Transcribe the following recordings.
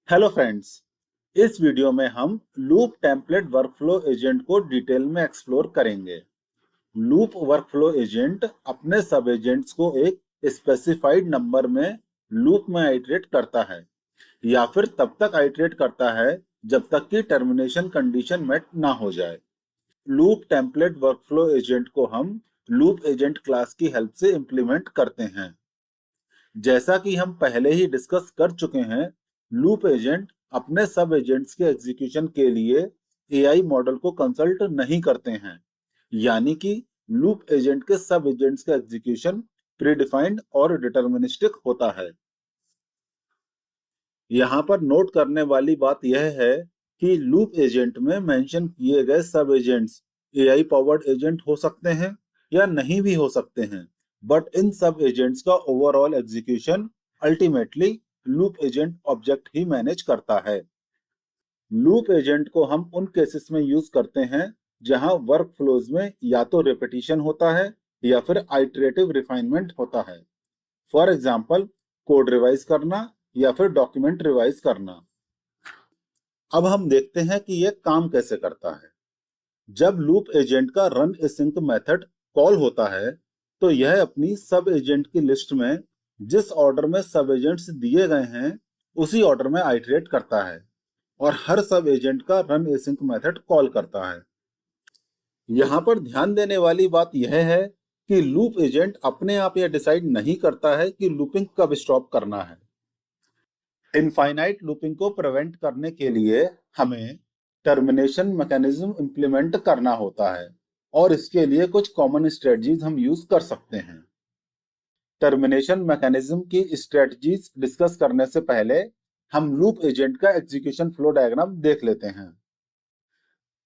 Hello friends. इस video में हम लूप टेम्पलेट वर्कफ्लो एजेंट को डिटेल में एक्सप्लोर करेंगे। लूप वर्कफ्लो एजेंट अपने सब एजेंट्स को एक स्पेसिफाइड नंबर में लूप में आइटरेट करता है या फिर तब तक आइटरेट करता है जब तक कि टर्मिनेशन कंडीशन मेट ना हो जाए। लूप टेम्पलेट वर्कफ्लो एजेंट को हम लूप एजेंट क्लास की हेल्प से इंप्लीमेंट करते हैं। जैसा कि हम पहले ही डिस्कस कर चुके हैं, लूप एजेंट अपने सब एजेंट्स के एग्जीक्यूशन के लिए एआई मॉडल को कंसल्ट नहीं करते हैं, यानी कि लूप एजेंट के सब एजेंट्स का एग्जीक्यूशन प्रीडिफाइंड और डिटर्मिनिस्टिक होता है। यहाँ पर नोट करने वाली बात यह है कि लूप एजेंट में मेंशन किए गए सब एजेंट्स एआई पावर्ड एजेंट हो सकते हैं या नहीं भी हो सकते हैं, बट इन सब एजेंट्स का overall execution ultimately loop agent object ही मैनेज करता है। लूप एजेंट को हम उन केसेस में यूज करते हैं जहां वर्क फ्लोज में या तो रिपीटिशन होता है या फिर आइटरेटिव रिफाइनमेंट होता है। फॉर एग्जाम्पल, कोड रिवाइज करना या फिर डॉक्यूमेंट रिवाइज करना। अब हम देखते हैं कि यह काम कैसे करता है। जब लूप एजेंट का रन एसिंक मेथड कॉल होता है, तो यह अपनी सब एजेंट की लिस्ट में जिस ऑर्डर में सब एजेंट्स दिए गए हैं उसी ऑर्डर में आइटरेट करता है और हर सब एजेंट का रन एसिंक मेथड कॉल करता है। यहाँ पर ध्यान देने वाली बात यह है कि लूप एजेंट अपने आप यह डिसाइड नहीं करता है कि लूपिंग कब स्टॉप करना है। इनफाइनाइट लूपिंग को प्रिवेंट करने के लिए हमें टर्मिनेशन मैकेनिज्म इंप्लीमेंट करना होता है और इसके लिए कुछ कॉमन स्ट्रेटजीज हम यूज कर सकते हैं। टर्मिनेशन मैकेनिज्म की स्ट्रेटजीज डिस्कस करने से पहले हम लूप एजेंट का एग्जीक्यूशन फ्लो डायग्राम देख लेते हैं।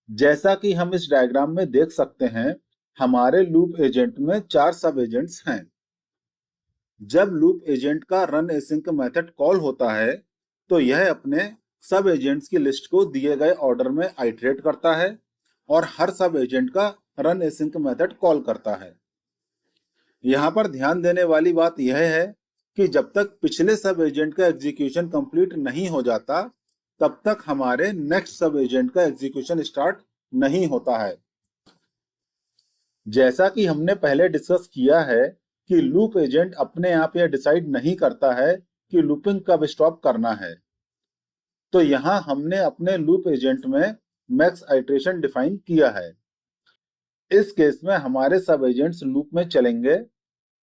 जैसा कि हम इस डायग्राम में देख सकते हैं, हमारे लूप एजेंट में 4 सब एजेंट्स हैं। जब लूप एजेंट का रन एसिंक मेथड कॉल होता है, तो यह अपने सब एजेंट्स की लिस्ट को दिए गए ऑर्डर में आइटरेट करता है और हर सब एजेंट का रन एसिंक मेथड कॉल करता है। यहाँ पर ध्यान देने वाली बात यह है कि जब तक पिछले सब एजेंट का एग्जीक्यूशन कंप्लीट नहीं हो जाता, तब तक हमारे नेक्स्ट सब एजेंट का एग्जीक्यूशन स्टार्ट नहीं होता है। जैसा कि हमने पहले डिस्कस किया है कि लूप एजेंट अपने आप यह डिसाइड नहीं करता है कि लूपिंग कब स्टॉप करना है, तो यहाँ हमने अपने लूप एजेंट में मैक्स आइट्रेशन डिफाइन किया है। इस केस में हमारे सब एजेंट्स लूप में चलेंगे,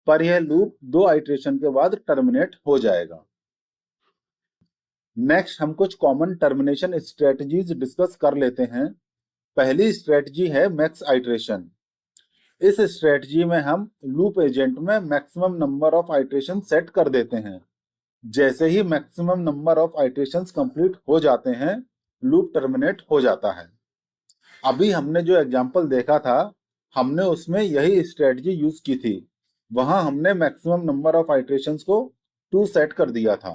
पर यह लूप 2 आइट्रेशन के बाद टर्मिनेट हो जाएगा। नेक्स्ट हम कुछ कॉमन टर्मिनेशन स्ट्रेटजीज डिस्कस कर लेते हैं। पहली स्ट्रेटजी है मैक्स आइट्रेशन। इस स्ट्रेटजी में हम लूप एजेंट में maximum number of iteration set कर देते हैं। जैसे ही maximum number of iterations complete हो जाते हैं, लूप टर्मिनेट हो जाता है। अभी हमने जो एग्जांपल देखा था, हमने उसमें यही स्ट्रेटजी यूज की थी। वहां हमने मैक्सिमम नंबर ऑफ आइट्रेशंस को 2 सेट कर दिया था।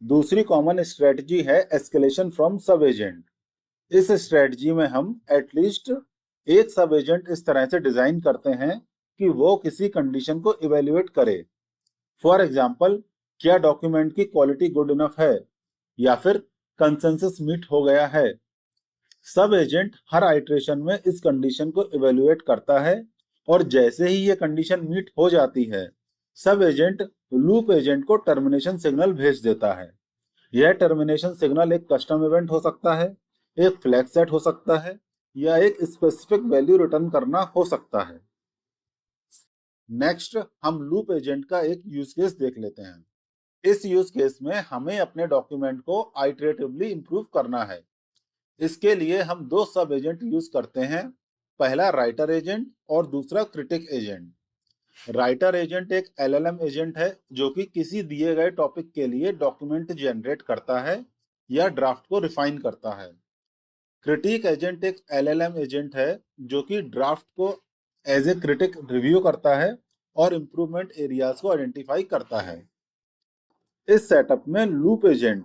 दूसरी कॉमन स्ट्रेटजी है एस्केलेशन फ्रॉम सब एजेंट। इस स्ट्रेटजी में हम एटलीस्ट एक सब एजेंट इस तरह से डिजाइन करते हैं कि वो किसी कंडीशन को इवेल्युएट करे। फॉर एग्जाम्पल, क्या डॉक्यूमेंट की क्वालिटी गुड इनफ है या फिर कंसेंसस मीट हो गया है। सब एजेंट हर आइट्रेशन में इस कंडीशन को इवेल्युएट करता है और जैसे ही ये कंडीशन मीट हो जाती है, सब एजेंट लूप एजेंट को टर्मिनेशन सिग्नल भेज देता है। यह टर्मिनेशन सिग्नल एक कस्टम इवेंट हो सकता है, एक फ्लैग सेट हो सकता है या एक स्पेसिफिक वैल्यू रिटर्न करना हो सकता है। नेक्स्ट हम लूप एजेंट का एक यूज केस देख लेते हैं। इस यूज केस में हमें अपने डॉक्यूमेंट को आइटरेटिवली इंप्रूव करना है। इसके लिए हम 2 सब एजेंट यूज करते हैं। पहला राइटर एजेंट और दूसरा क्रिटिक एजेंट। राइटर एजेंट एक एलएलएम एजेंट है जो कि किसी दिए गए टॉपिक के लिए डॉक्यूमेंट जनरेट करता है या ड्राफ्ट को रिफाइन करता है। क्रिटिक एजेंट एक एलएलएम एजेंट है जो कि ड्राफ्ट को एज ए क्रिटिक रिव्यू करता है और इम्प्रूवमेंट एरियाज को आइडेंटिफाई करता है। इस सेटअप में लूप एजेंट,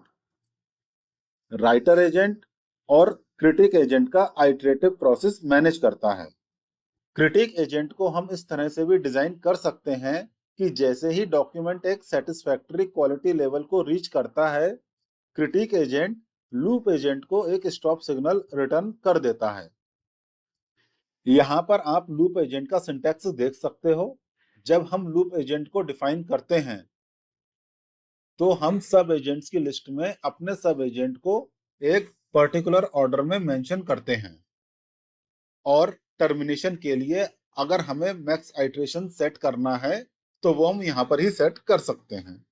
राइटर एजेंट और क्रिटिक एजेंट का आइटरेटिव प्रोसेस मैनेज करता है। क्रिटिक एजेंट को हम इस तरह से भी डिजाइन कर सकते हैं कि जैसे ही डॉक्यूमेंट एक सेटिस्फैक्टरी क्वालिटी लेवल को रीच करता है, क्रिटिक एजेंट लूप एजेंट को एक स्टॉप सिग्नल रिटर्न कर देता है। यहाँ पर आप लूप एजेंट का सिंटैक्स देख सकते हो। जब हम लूप एजेंट को डिफाइन करते हैं तो हम सब एजेंट्स की लिस्ट में अपने सब एजेंट को एक पर्टिकुलर ऑर्डर में मेंशन करते हैं, और टर्मिनेशन के लिए अगर हमें मैक्स आइटरेशन सेट करना है तो वो हम यहाँ पर ही सेट कर सकते हैं।